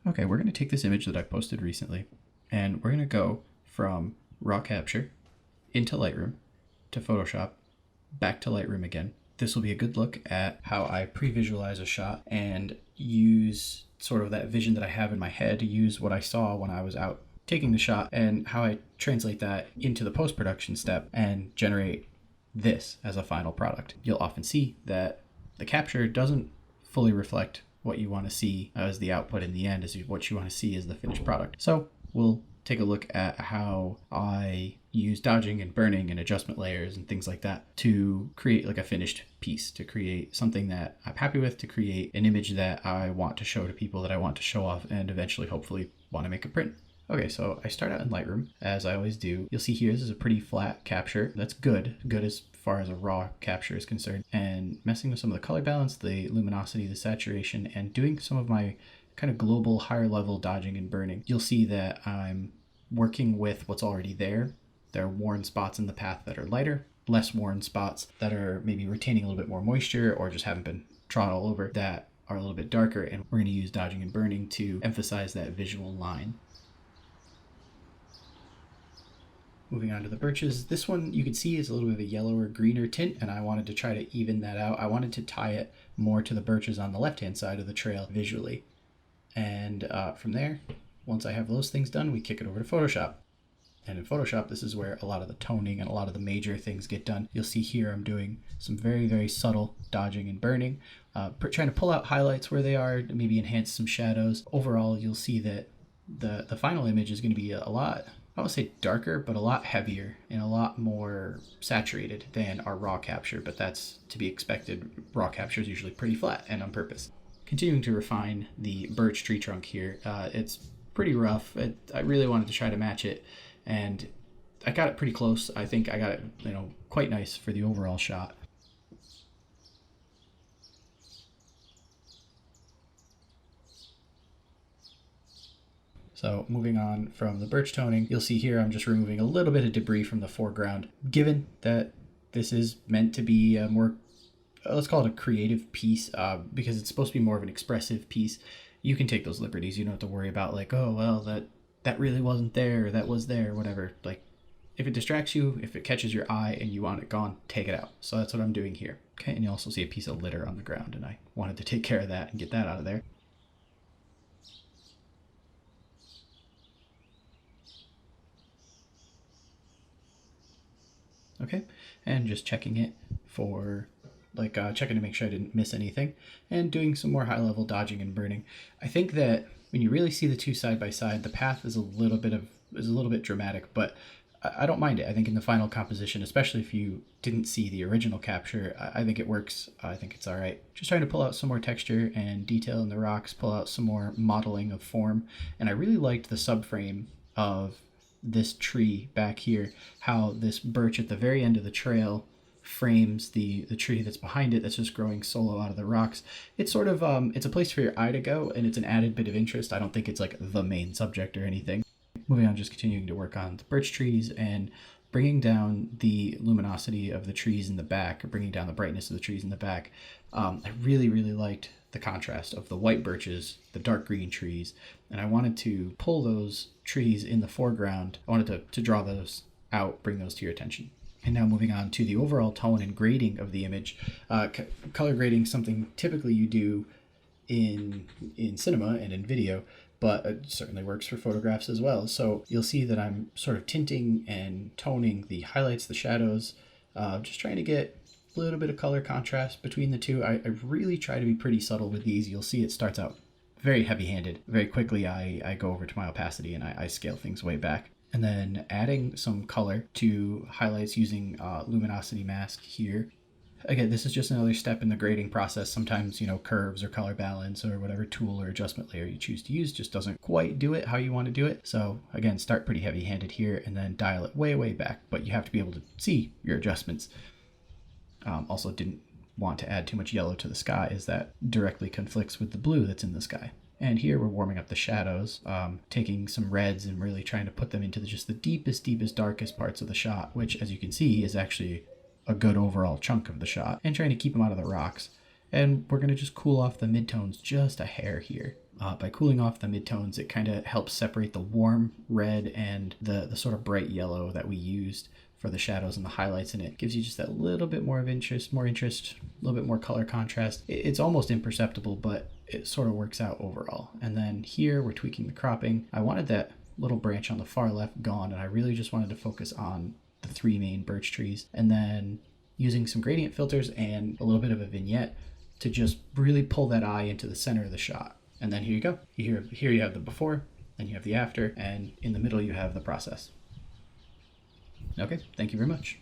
Okay, we're going to take this image that I posted recently, and we're going to go from raw capture into Lightroom to Photoshop, back to Lightroom again. This will be a good look at how I pre-visualize a shot and use sort of that vision that I have in my head, use what I saw when I was out taking the shot, and how I translate that into the post-production step and generate this as a final product. You'll often see that the capture doesn't fully reflect what you want to see as the output in the end, as what you want to see as the finished product. So we'll take a look at how I use dodging and burning and adjustment layers and things like that to create like a finished piece, to create something that I'm happy with, to create an image that I want to show to people, that I want to show off, and eventually hopefully want to make a print. Okay, so I start out in Lightroom, as I always do. You'll see here, this is a pretty flat capture. That's good as far as a raw capture is concerned. And messing with some of the color balance, the luminosity, the saturation, and doing some of my kind of global higher level dodging and burning. You'll see that I'm working with what's already there. There are worn spots in the path that are lighter, less worn spots that are maybe retaining a little bit more moisture or just haven't been trod all over that are a little bit darker. And we're going to use dodging and burning to emphasize that visual line. Moving on to the birches, this one you can see is a little bit of a yellower greener tint, and I wanted to try to even that out. I wanted to tie it more to the birches on the left-hand side of the trail visually. And from there, once I have those things done, we kick it over to Photoshop. And in Photoshop, this is where a lot of the toning and a lot of the major things get done. You'll see here I'm doing some very, very subtle dodging and burning, trying to pull out highlights where they are, maybe enhance some shadows. Overall, you'll see that the final image is going to be a lot, I won't say darker, but a lot heavier and a lot more saturated than our raw capture, but that's to be expected. Raw capture is usually pretty flat and on purpose. Continuing to refine the birch tree trunk here. It's pretty rough. I really wanted to try to match it, and I got it pretty close. I think I got it, quite nice for the overall shot. So moving on from the birch toning, you'll see here I'm just removing a little bit of debris from the foreground. Given that this is meant to be a more, let's call it a creative piece, because it's supposed to be more of an expressive piece, you can take those liberties. You don't have to worry about like, oh, well, that really wasn't there, or that was there, or whatever. Like, if it distracts you, if it catches your eye and you want it gone, take it out. So that's what I'm doing here. Okay, and you also see a piece of litter on the ground, and I wanted to take care of that and get that out of there. Okay, and just checking it for checking to make sure I didn't miss anything, and doing some more high level dodging and burning. I think that when you really see the two side by side, the path is a little bit dramatic, but I don't mind it. I think in the final composition, especially if you didn't see the original capture, I think it works. I think it's all right. Just trying to pull out some more texture and detail in the rocks, pull out some more modeling of form, and I really liked the subframe of this tree back here, how this birch at the very end of the trail frames the tree that's behind it, that's just growing solo out of the rocks. It's sort of it's a place for your eye to go, and it's an added bit of interest. I don't think it's like the main subject or anything. Moving on, just continuing to work on the birch trees and bringing down the luminosity of the trees in the back, or bringing down the brightness of the trees in the back. I really liked the contrast of the white birches, the dark green trees, and I wanted to pull those trees in the foreground. I wanted to draw those out, bring those to your attention. And now moving on to the overall tone and grading of the image. Color grading, something typically you do in cinema and in video, but it certainly works for photographs as well. So you'll see that I'm sort of tinting and toning the highlights, the shadows, just trying to get a little bit of color contrast between the two. I really try to be pretty subtle with these. You'll see it starts out very heavy-handed. Very quickly I go over to my opacity and I scale things way back. And then adding some color to highlights using luminosity mask here. Again, this is just another step in the grading process. Sometimes, curves or color balance or whatever tool or adjustment layer you choose to use just doesn't quite do it how you want to do it. So again, start pretty heavy-handed here and then dial it way back, but you have to be able to see your adjustments. Also didn't want to add too much yellow to the sky, as that directly conflicts with the blue that's in the sky. And here we're warming up the shadows, taking some reds and really trying to put them into just the deepest, darkest parts of the shot, which, as you can see, is actually a good overall chunk of the shot, and trying to keep them out of the rocks. And we're going to just cool off the midtones just a hair here. By cooling off the midtones, it kind of helps separate the warm red and the sort of bright yellow that we used for the shadows and the highlights, and it gives you just that little bit more interest, a little bit more color contrast. It's almost imperceptible, but it sort of works out overall. And then here we're tweaking the cropping. I wanted that little branch on the far left gone, and I really just wanted to focus on the 3 main birch trees, and then using some gradient filters and a little bit of a vignette to just really pull that eye into the center of the shot. And then here you go. Here you have the before, then you have the after, and in the middle you have the process. Okay, thank you very much.